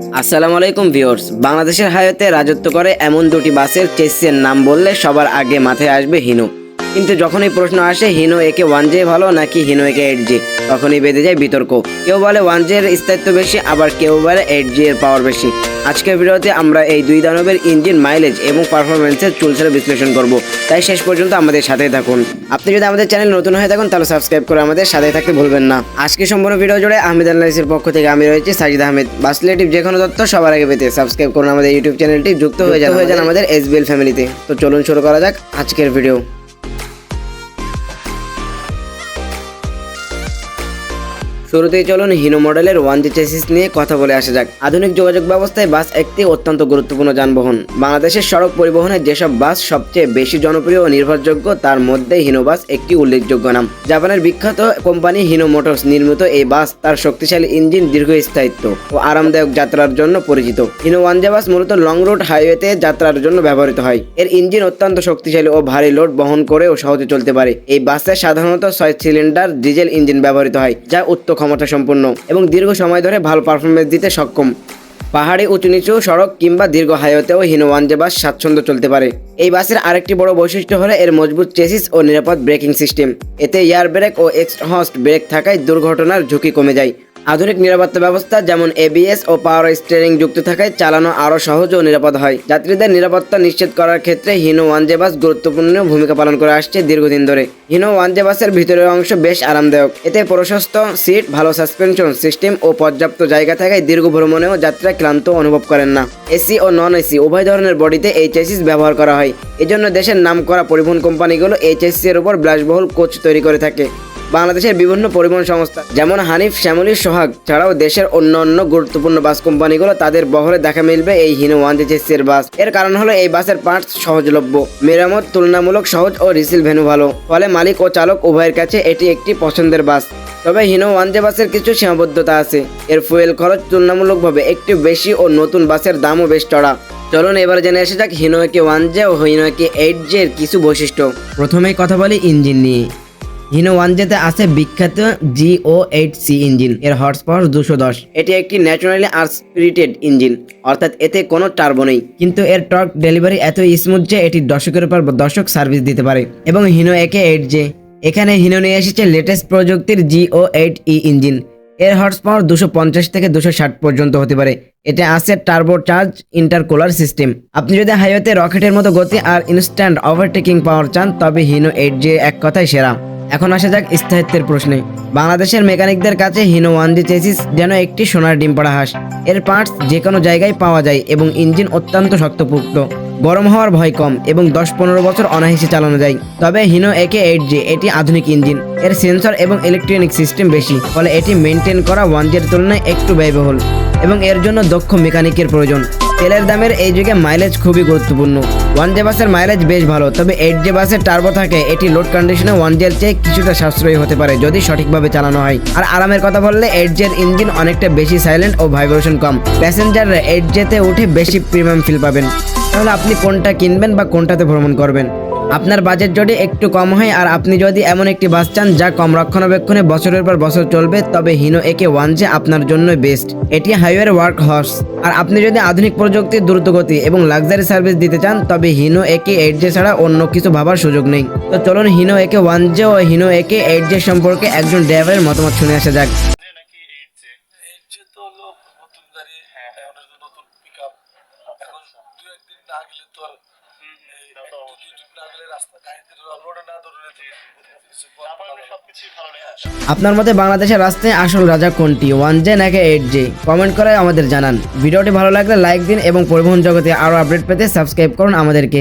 আসসালামু আলাইকুম ভিউয়ার্স। বাংলাদেশের হাইওয়েতে রাজত্ব করে এমন দুটি বাসের চেসিসের নাম বললে সবার আগে মাথায় আসবে হিনো। কিন্তু যখনই প্রশ্ন আসে হিনো একে 1J ভালো নাকি হিনো একে 8J, তখনই বেঁধে যায় বিতর্ক। কেউ বলে 1J এর স্থায়িত্ব বেশি, আবার কেউ বলে 8J এর পাওয়ার বেশি। আজকের ভিডিওতে আমরা এই দুই দানবের ইঞ্জিন, মাইলেজ এবং পারফরমেন্সের চুলসের বিশ্লেষণ করব, তাই শেষ পর্যন্ত আমাদের সাথেই থাকুন। আপনি যদি আমাদের চ্যানেল নতুন হয়ে থাকুন তাহলে সাবস্ক্রাইব করে আমাদের সাথেই থাকতে ভুলবেন না। আজকে সম্পূর্ণ ভিডিও জুড়ে আহমেদ আনলাইসের পক্ষ থেকে আমি রয়েছি সাজিদ আহমেদ। বাস রিলেটিভ যে কোনো তথ্য সবার আগে পেতে সাবস্ক্রাইব করুন আমাদের ইউটিউব চ্যানেলটি, যুক্ত হয়ে যান আমাদের SBL ফ্যামিলিতে। তো চলুন শুরু করা যাক আজকের ভিডিও। শুরুতেই চলুন হিনো মডেলের 1J চেসিস নিয়ে কথা বলে আসা যাক। আধুনিক যোগাযোগ ব্যবস্থায় বাস একটি অত্যন্ত গুরুত্বপূর্ণ যানবাহন। বাংলাদেশের সড়ক পরিবহনে যেসব বাস সবচেয়ে বেশি জনপ্রিয় ও নির্ভরযোগ্য তার মধ্যে হিনো বাস একটি উল্লেখযোগ্য নাম। জাপানের বিখ্যাত কোম্পানি হিনো মোটরস নির্মিত এই বাস তার শক্তিশালী ইঞ্জিন, দীর্ঘস্থায়িত্ব ও আরামদায়ক যাত্রার জন্য পরিচিত। হিনো 1J বাস মূলত লং রুট হাইওয়েতে যাত্রার জন্য ব্যবহৃত হয়। এর ইঞ্জিন অত্যন্ত শক্তিশালী ও ভারী লোড বহন করে ও সহজে চলতে পারে। এই বাসে সাধারণত 6 সিলিন্ডার ডিজেল ইঞ্জিন ব্যবহৃত হয়, যা উচ্চ ক্ষমতা সম্পন্ন এবং দীর্ঘ সময় ধরে ভালো পারফরমেন্স দিতে সক্ষম। পাহাড়ি, উঁচু নিচু সড়ক কিংবা দীর্ঘ হাইওয়েতেও হিনো 1J বাস স্বাচ্ছন্দ্য চলতে পারে। এই বাসের আরেকটি বড় বৈশিষ্ট্য হলো এর মজবুত চেসিস ও নিরাপদ ব্রেকিং সিস্টেম। এতে এয়ার ব্রেক ও এক্সহস্ট ব্রেক থাকায় দুর্ঘটনার ঝুঁকি কমে যায়। আধুনিক নিরাপত্তা ব্যবস্থা যেমন ABS ও পাওয়ার স্টিয়ারিং যুক্ত থাকায় চালানো আরও সহজ ও নিরাপদ হয়। যাত্রীদের নিরাপত্তা নিশ্চিত করার ক্ষেত্রে হিনো 1J বাস গুরুত্বপূর্ণ ভূমিকা পালন করে আসছে দীর্ঘদিন ধরে। হিনো 1J বাসের ভিতরের অংশ বেশ আরামদায়ক। এতে প্রশস্ত সিট, ভালো সাসপেনশন সিস্টেম ও পর্যাপ্ত জায়গা থাকায় দীর্ঘ ভ্রমণেও যাত্রা ক্লান্ত অনুভব করেন না। এসি ও নন এসি উভয় ধরনের বডিতে এই চেসিস ব্যবহার করা হয়। এজন্য দেশের নামকরা পরিবহন কোম্পানিগুলো এই চেসিসের উপর বিলাসবহুল কোচ তৈরি করে থাকে। বাংলাদেশের বিভিন্ন পরিবহন সংস্থা যেমন হানিফ, শ্যামলী, সোহাগ ছাড়াও দেশের অন্যান্য গুরুত্বপূর্ণ বাস কোম্পানিগুলো তাদের বহরে দেখা মিলবে এই হিনো 1J চেসিসের বাস। এর কারণ হলো এই বাসের পার্টস সহজলভ্য, মেরামত তুলনামূলক সহজ ও রিসিল ভ্যালু ভালো। ফলে মালিক ও চালক উভয়ের কাছে এটি একটি পছন্দের বাস। তবে হিনো 1J বাসের কিছু সীমাবদ্ধতা আছে। এর ফুয়েল খরচ তুলনামূলকভাবে একটু বেশি ও নতুন বাসের দামও বেশ চড়া। চলুন এবার জেনে আসা যাক হিনো একে 1J ও হিনো একে 8J এর কিছু বৈশিষ্ট্য। প্রথমেই কথা বলি ইঞ্জিন নিয়ে। হিনো 1J তে আছে বিখ্যাত GO8C ইঞ্জিন। এর হর্স পাওয়ার 210। এটি একটি ন্যাচারালি আস্পিরেটেড ইঞ্জিন, অর্থাৎ এতে কোনো টার্বো নেই, কিন্তু এর টর্ক ডেলিভারি এত স্মুথ যে এটি দশকের পর দশক সার্ভিস দিতে পারে। এবং হিনো একে 8J, এখানে হিনো নিয়ে এসেছে লেটেস্ট প্রযুক্তির GO8E ইঞ্জিন। এর হর্স পাওয়ার 250 থেকে 260 পর্যন্ত হতে পারে। এটা আছে টার্বো চার্জ ইন্টারকুলার সিস্টেম। আপনি যদি হাইওয়েতে রকেটের মতো গতি আর ইনস্ট্যান্ট ওভারটেকিং পাওয়ার চান তবে হিনো 8J এক কথায় সেরা। এখন আসা যাক স্থায়িত্বের প্রশ্নে। বাংলাদেশের মেকানিকদের কাছে হিনো 1J চেসিস যেন একটি সোনার ডিম পাড়া হাঁস। এর পার্টস যে কোনো জায়গায় পাওয়া যায় এবং ইঞ্জিন অত্যন্ত শক্তপোক্ত, গরম হওয়ার ভয় কম এবং 10-15 বছর অনায়াসে চালানো যায়। তবে হিনো একে 8J এটি আধুনিক ইঞ্জিন, এর সেন্সর এবং ইলেকট্রনিক সিস্টেম বেশি, ফলে এটি মেনটেন করা 1J এর তুলনায় একটু ব্যয়বহুল এবং এর জন্য দক্ষ মেকানিকের প্রয়োজন। তেলের দামের এই যুগে মাইলেজ খুবই গুরুত্বপূর্ণ। 1J বাসের মাইলেজ বেশ ভালো, তবে 8J বাসের টার্বো থাকে এটি লোড কন্ডিশনে 1J এর চেয়ে কিছুটা সাশ্রয়ী হতে পারে যদি সঠিকভাবে চালানো হয়। আর আরামের কথা বললে 8J এর ইঞ্জিন অনেকটা বেশি সাইলেন্ট ও ভাইব্রেশন কম। প্যাসেঞ্জাররা 8J তে উঠে বেশি প্রিমিয়াম ফিল পাবেন। তাহলে আপনি কোনটা কিনবেন বা কোনটাতে ভ্রমণ করবেন? আপনার বাজেট যদি একটু কম হয় আর আপনি যদি এমন একটি বাস চান যা কম রক্ষণাবেক্ষণে বছরের পর বছর চলবে তবে হিনো একে 1J আপনার জন্য বেস্ট। এটি হাইওয়ের ওয়ার্ক হর্স। আর আপনি যদি আধুনিক প্রযুক্তির দ্রুতগতি এবং লাক্সারি সার্ভিস দিতে চান তবে হিনো একে 8J ছাড়া অন্য কিছু ভাবার সুযোগ নেই। তো চলুন হিনো একে 1J ও হিনো একে 8J সম্পর্কে একজন ড্রাইভারের মতামত শুনে আসা যাক। আপনার মতে বাংলাদেশের রাস্তায় আসল রাজা কোনটি, 1J নাকি 8J? কমেন্ট করে আমাদের জানান। ভিডিওটি ভালো লাগলে লাইক দিন এবং পরিবহন জগতে আরও আপডেট পেতে সাবস্ক্রাইব করুন আমাদেরকে।